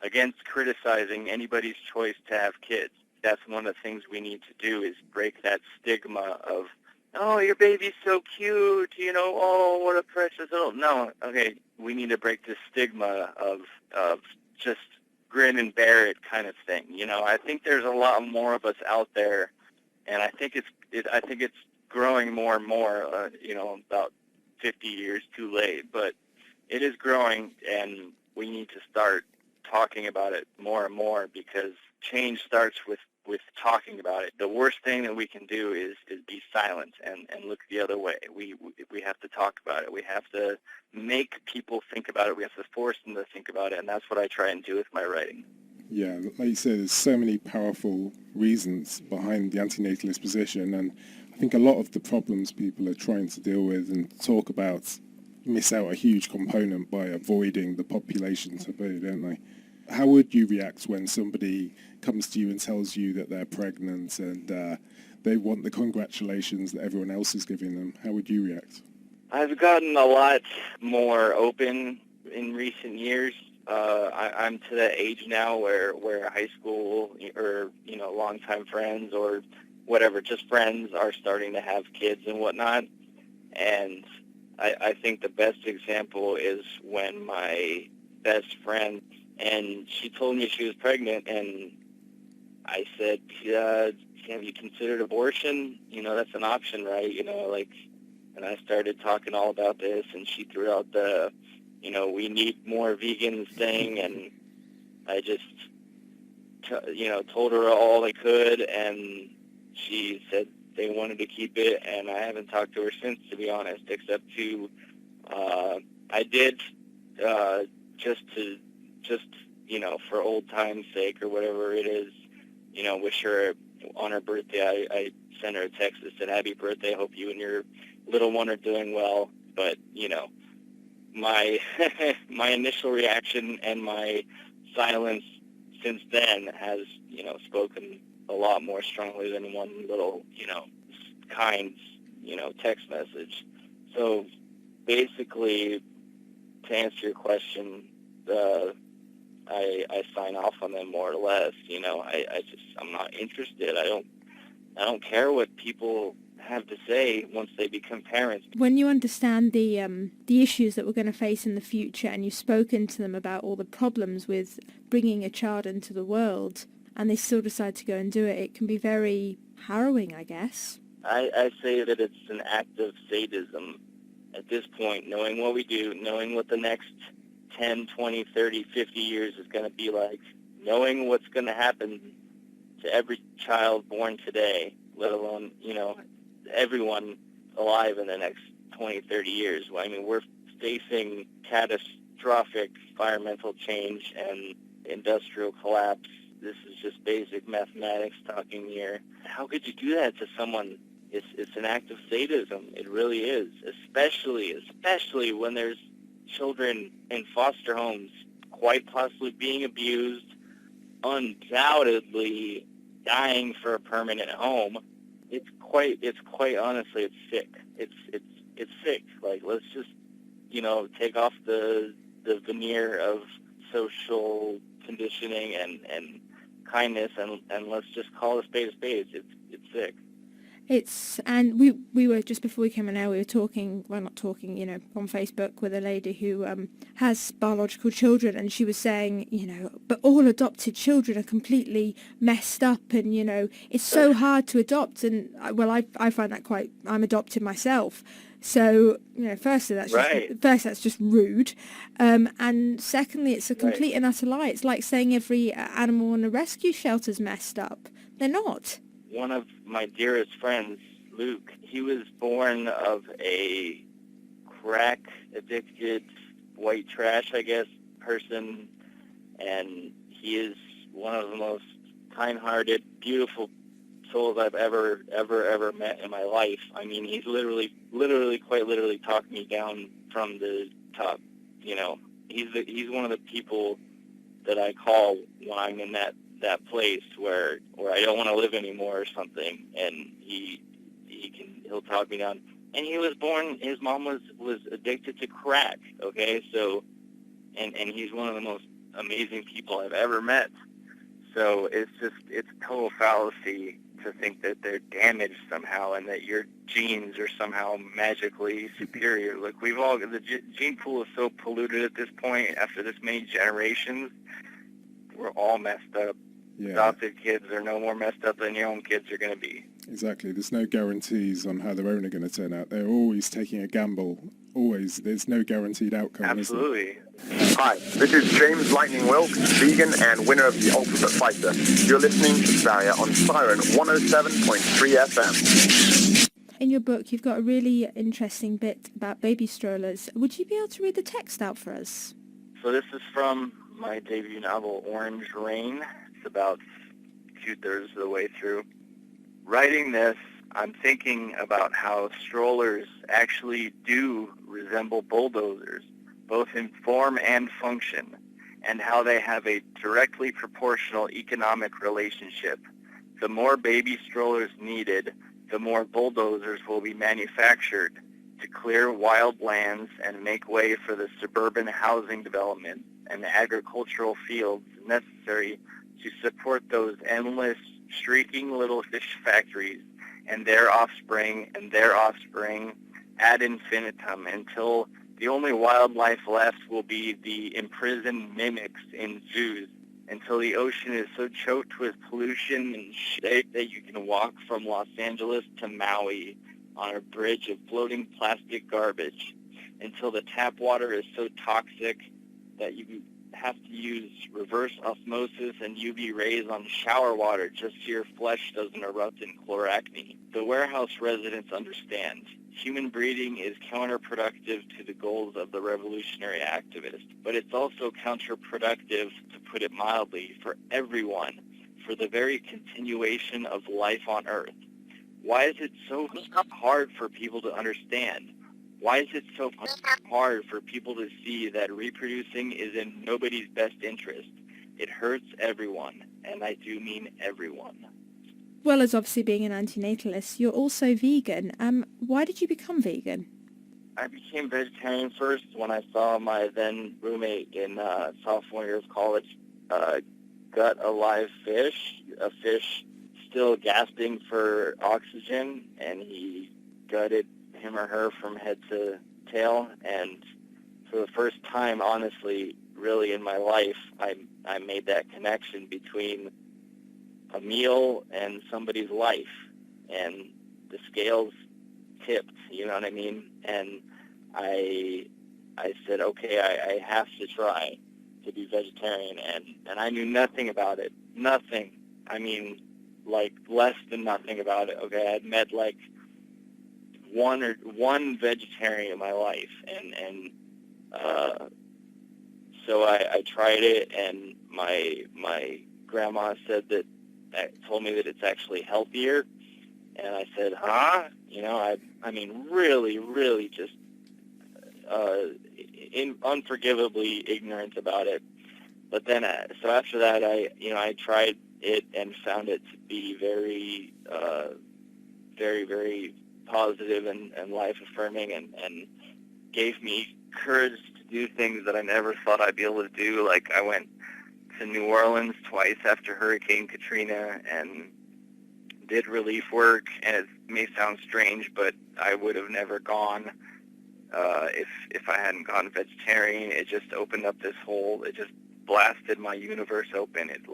against criticizing anybody's choice to have kids. That's one of the things we need to do, is break that stigma of, oh, your baby's so cute, you know, oh, what a precious little. No, okay, we need to break this stigma of just grin and bear it kind of thing. You know, I think there's a lot more of us out there, and I think it's growing more and more. You know, about 50 years too late, but it is growing, and we need to start talking about it more and more, because change starts with talking about it. The worst thing that we can do is be silent and look the other way. We have to talk about it. We have to make people think about it. We have to force them to think about it, and that's what I try and do with my writing. Yeah, like you said, there's so many powerful reasons behind the antinatalist position, and I think a lot of the problems people are trying to deal with and talk about miss out a huge component by avoiding the population taboo, don't they? How would you react when somebody comes to you and tells you that they're pregnant and they want the congratulations that everyone else is giving them? How would you react? I've gotten a lot more open in recent years. I'm to that age now where high school or, you know, longtime friends or whatever, just friends are starting to have kids and whatnot. And I think the best example is when my best friend, and she told me she was pregnant, and I said, have you considered abortion? You know, that's an option, right? You know, like, and I started talking all about this, and she threw out the, you know, we need more vegans thing, and I just, you know, told her all I could, and she said they wanted to keep it, and I haven't talked to her since, to be honest, except to, I did, just, you know, for old time's sake or whatever it is, you know, wish her on her birthday. I sent her a text that said, happy birthday, hope you and your little one are doing well. But, you know, my my initial reaction and my silence since then has, you know, spoken a lot more strongly than one little, kind, text message. So basically, to answer your question, I sign off on them more or less. I'm not interested. I don't care what people have to say once they become parents. When you understand the issues that we're going to face in the future, and you've spoken to them about all the problems with bringing a child into the world, and they still decide to go and do it, it can be very harrowing, I guess. I say that it's an act of sadism at this point, knowing what we do, knowing what the next 10, 20, 30, 50 years is going to be like, knowing what's going to happen to every child born today, let alone, everyone alive in the next 20, 30 years. I mean, we're facing catastrophic environmental change and industrial collapse. This is just basic mathematics talking here. How could you do that to someone? It's an act of sadism. It really is, especially when there's children in foster homes quite possibly being abused, undoubtedly dying for a permanent home. It's quite honestly, it's sick. It's sick. Like, let's just, take off the veneer of social conditioning and kindness, and let's just call a spade a spade. It's sick. And we were, just before we came in here, we were talking, well, not talking, on Facebook with a lady who has biological children, and she was saying, but all adopted children are completely messed up, and, it's so hard to adopt. And, well, I find that I'm adopted myself. So, firstly, that's just rude. And secondly, it's a complete and utter lie. It's like saying every animal in a rescue shelter's messed up. They're not. One of my dearest friends, Luke, he was born of a crack-addicted white trash, I guess, person, and he is one of the most kind-hearted, beautiful souls I've ever met in my life. I mean, he's literally, quite literally talked me down from the top. He's one of the people that I call when I'm in that place where I don't want to live anymore or something, and he'll talk me down. And he was born, his mom was addicted to crack, okay? So, and he's one of the most amazing people I've ever met. So it's total fallacy to think that they're damaged somehow and that your genes are somehow magically superior. Look, the gene pool is so polluted at this point after this many generations. We're all messed up. Yeah. Adopted kids are no more messed up than your own kids are going to be. Exactly. There's no guarantees on how their own are going to turn out. They're always taking a gamble. Always. There's no guaranteed outcome. Absolutely. Hi, this is James Lightning Wilk, vegan and winner of the Ultimate Fighter. You're listening to Saria on Siren 107.3 FM. In your book, you've got a really interesting bit about baby strollers. Would you be able to read the text out for us? So this is from my debut novel, Orange Rain. It's about 2/3 of the way through. Writing this, I'm thinking about how strollers actually do resemble bulldozers, both in form and function, and how they have a directly proportional economic relationship. The more baby strollers needed, the more bulldozers will be manufactured to clear wild lands and make way for the suburban housing development and the agricultural fields necessary to support those endless, shrieking little fish factories and their offspring ad infinitum, until the only wildlife left will be the imprisoned mimics in zoos, until the ocean is so choked with pollution and shit that you can walk from Los Angeles to Maui on a bridge of floating plastic garbage, until the tap water is so toxic that you have to use reverse osmosis and UV rays on shower water just so your flesh doesn't erupt in chloracne. The warehouse residents understand. Human breeding is counterproductive to the goals of the revolutionary activist, but it's also counterproductive, to put it mildly, for everyone, for the very continuation of life on Earth. Why is it so hard for people to understand? Why is it so hard for people to see that reproducing is in nobody's best interest? It hurts everyone, and I do mean everyone. well as obviously being an antinatalist, you're also vegan. Why did you become vegan? I became vegetarian first when I saw my then roommate in sophomore year of college gut a live fish, a fish still gasping for oxygen, and he gutted him or her from head to tail. And for the first time, honestly, really in my life, I made that connection between a meal and somebody's life, and the scales tipped, you know what I mean? And I said, okay, I have to try to be vegetarian, and I knew nothing about it, nothing. I mean, like less than nothing about it. Okay, I had met like one vegetarian in my life, and so I tried it, and my grandma said that told me that it's actually healthier, and I said, huh? You know, I mean, really just unforgivably ignorant about it. But then, so after that, I tried it and found it to be very, very positive and life-affirming, and gave me courage to do things that I never thought I'd be able to do. Like, I went to New Orleans twice after Hurricane Katrina and did relief work, and it may sound strange, but I would have never gone if I hadn't gone vegetarian. It just opened up this whole, it just blasted my universe open. And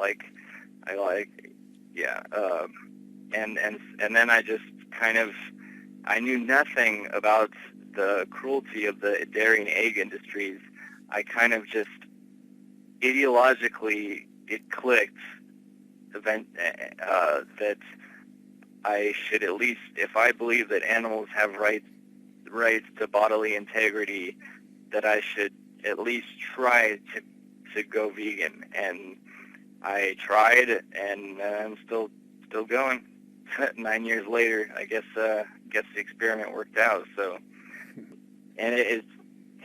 then I just kind of, I knew nothing about the cruelty of the dairy and egg industries. I kind of just ideologically, it clicked that I should at least, if I believe that animals have rights to bodily integrity, that I should at least try to go vegan. And I tried, and I'm still going. 9 years later, I guess the experiment worked out. So, and it's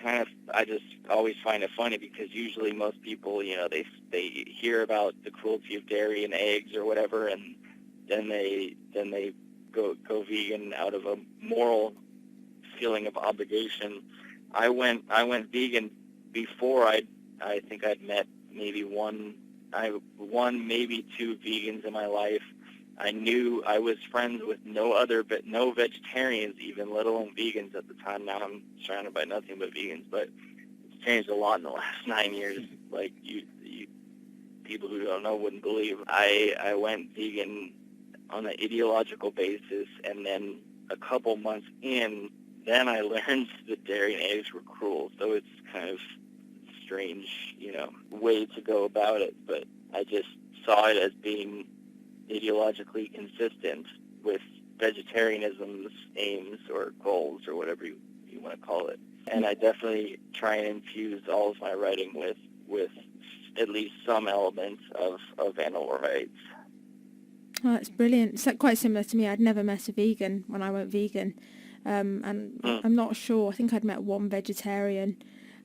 kind of, I just always find it funny, because usually most people, you know, they hear about the cruelty of dairy and eggs or whatever, and then they go vegan out of a moral feeling of obligation. I went vegan before I think I'd met maybe one, maybe two vegans in my life. I knew I was friends with no vegetarians even, let alone vegans at the time. Now I'm surrounded by nothing but vegans, but it's changed a lot in the last 9 years. Like you people who don't know wouldn't believe. I went vegan on an ideological basis, and then a couple months in, then I learned that dairy and eggs were cruel. So it's kind of strange, you know, way to go about it, but I just saw it as being ideologically consistent with vegetarianism's aims or goals, or whatever you want to call it. And I definitely try and infuse all of my writing with at least some elements of animal rights. Oh, that's brilliant. It's quite similar to me. I'd never met a vegan when I went vegan, and I'm not sure. I think I'd met one vegetarian.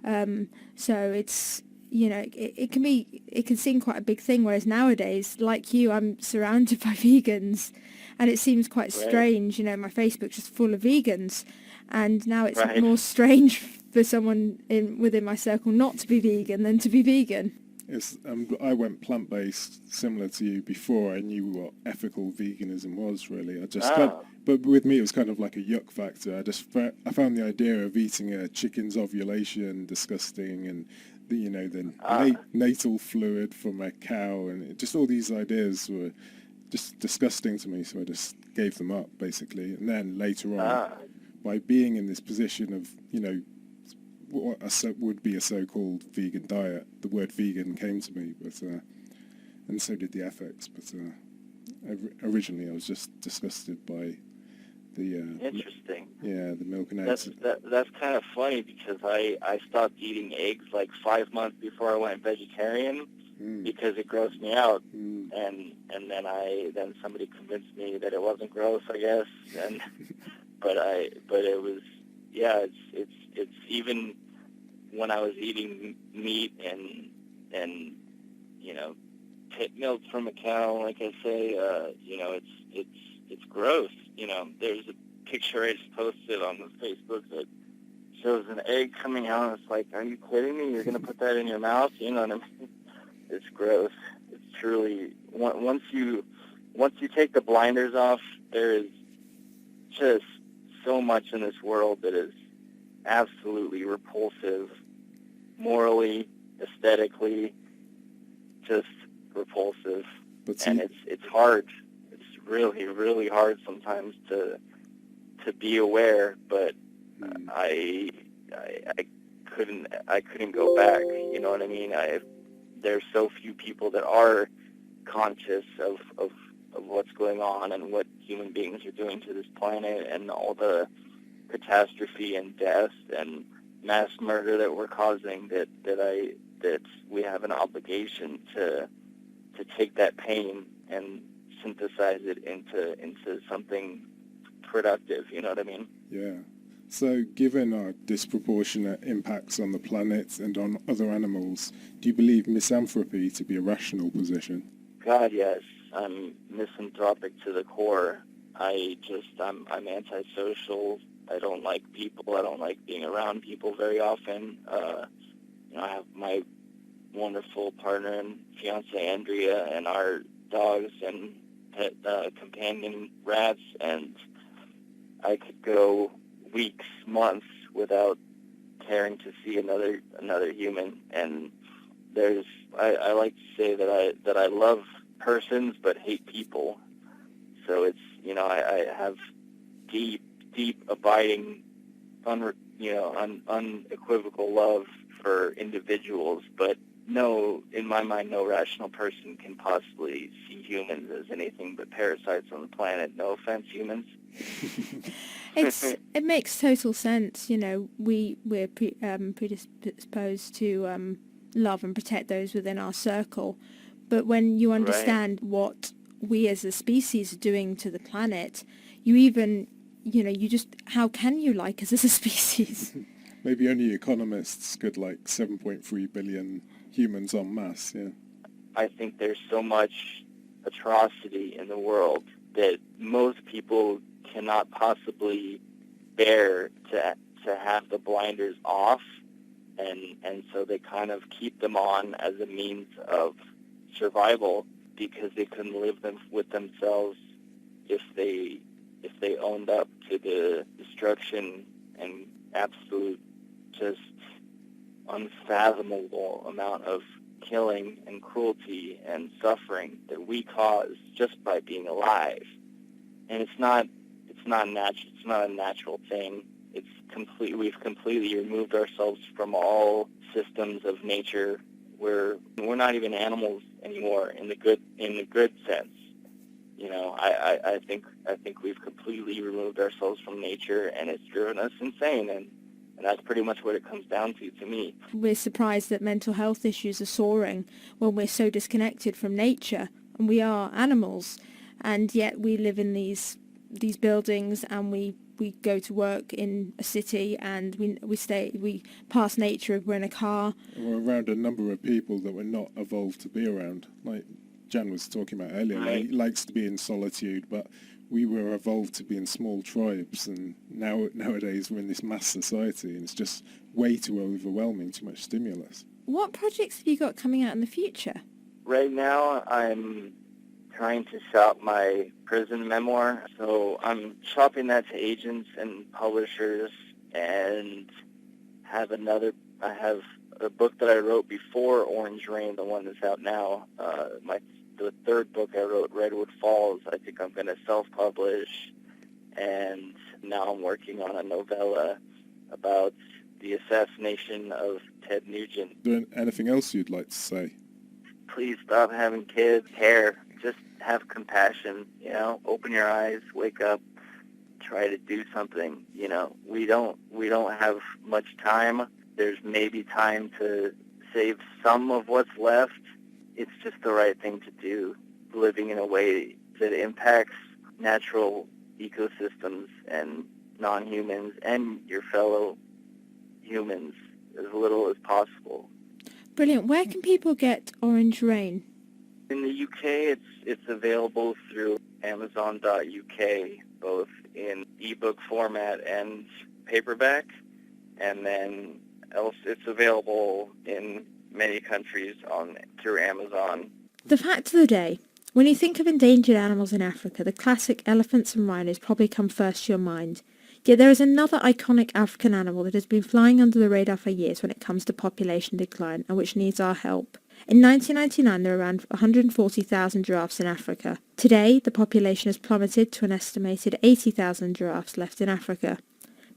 So it's, you know, it can seem quite a big thing, whereas nowadays, like you, I'm surrounded by vegans, and it seems quite strange. You know, my Facebook's just full of vegans, and now it's more strange for someone within my circle not to be vegan than to be vegan. It's, I went plant-based, similar to you, before I knew what ethical veganism was, really. But with me, it was kind of like a yuck factor. I found the idea of eating a chicken's ovulation disgusting, and the natal fluid from a cow, and just all these ideas were just disgusting to me, so I just gave them up, basically. And then later on, by being in this position of, you know, what would be a so-called vegan diet, the word vegan came to me, but and so did the ethics. But originally, I was just disgusted by the interesting. Yeah, the milk and eggs. That's kind of funny, because I stopped eating eggs like 5 months before I went vegetarian because it grossed me out, and then somebody convinced me that it wasn't gross, I guess, and but it was, yeah, it's even when I was eating meat and you know, milk from a cow, like I say, you know, it's gross. You know, there's a picture I just posted on the Facebook that shows an egg coming out. It's like, are you kidding me? You're going to put that in your mouth? You know what I mean? It's gross. It's truly, once you take the blinders off, there is just so much in this world that is absolutely repulsive, morally, aesthetically, just repulsive. And it's hard. It's really, really hard sometimes to be aware, but I couldn't go back. You know what I mean? There's so few people that are conscious of what's going on and what human beings are doing to this planet and all the catastrophe and death and mass murder that we're causing, that we have an obligation to take that pain and synthesize it into something productive. You know what I mean? Yeah. So given our disproportionate impacts on the planet and on other animals, do you believe misanthropy to be a rational position? God, yes. I'm misanthropic to the core. I'm antisocial. I don't like people. I don't like being around people very often. You know, I have my wonderful partner and fiance Andrea and our dogs and pet companion rats, and I could go weeks, months without caring to see another human. And I like to say that I love persons but hate people. So it's, you know, I have deep, abiding, unequivocal love for individuals, but in my mind, no rational person can possibly see humans as anything but parasites on the planet. No offense, humans. It makes total sense. You know, we're predisposed to love and protect those within our circle, but when you understand what we as a species are doing to the planet, you even, you know, how can you like us as a species? Maybe only economists could like 7.3 billion humans en masse, yeah. I think there's so much atrocity in the world that most people cannot possibly bear to have the blinders off, and so they kind of keep them on as a means of survival, because they couldn't live with themselves if they owned up to the destruction and absolute, just unfathomable amount of killing and cruelty and suffering that we cause just by being alive. And it's not a natural thing. We've completely removed ourselves from all systems of nature. We're not even animals anymore in the good sense. You know, I think we've completely removed ourselves from nature, and it's driven us insane, and that's pretty much what it comes down to me. We're surprised that mental health issues are soaring when we're so disconnected from nature, and we are animals, and yet we live in these buildings, and we go to work in a city, and we pass nature if we're in a car. We're around a number of people that we're not evolved to be around. Like Jan was talking about earlier, right. He likes to be in solitude, but we were evolved to be in small tribes, and nowadays we're in this mass society, and it's just way too overwhelming, too much stimulus. What projects have you got coming out in the future? Right now, I'm trying to shop my prison memoir, so I'm shopping that to agents and publishers, and I have a book that I wrote before Orange Rain, the one that's out now. The third book I wrote, Redwood Falls, I think I'm going to self-publish, and now I'm working on a novella about the assassination of Ted Nugent. Is there anything else you'd like to say? Please stop having kids. Care. Just have compassion, you know, open your eyes, wake up, try to do something. You know, we don't have much time. There's maybe time to save some of what's left. It's just the right thing to do, living in a way that impacts natural ecosystems and non-humans and your fellow humans as little as possible. Brilliant. Where can people get Orange Rain? In the UK, it's available through Amazon.uk, both in ebook format and paperback, and then else it's available in many countries through Amazon. The fact of the day: when you think of endangered animals in Africa, the classic elephants and rhinos probably come first to your mind. Yet there is another iconic African animal that has been flying under the radar for years when it comes to population decline and which needs our help. In 1999, there were around 140,000 giraffes in Africa. Today, the population has plummeted to an estimated 80,000 giraffes left in Africa.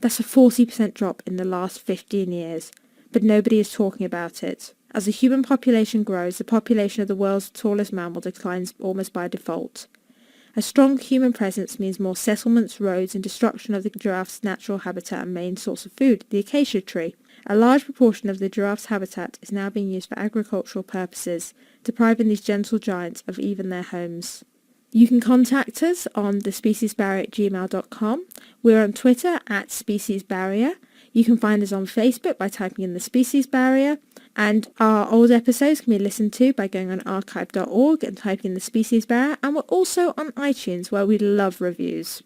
That's a 40% drop in the last 15 years, but nobody is talking about it. As the human population grows, the population of the world's tallest mammal declines almost by default. A strong human presence means more settlements, roads, and destruction of the giraffe's natural habitat and main source of food, the acacia tree. A large proportion of the giraffe's habitat is now being used for agricultural purposes, depriving these gentle giants of even their homes. You can contact us on thespeciesbarrier@gmail.com. We're on Twitter @speciesbarrier. You can find us on Facebook by typing in The Species Barrier, and our old episodes can be listened to by going on archive.org and typing in The Species Barrier, and we're also on iTunes, where we love reviews.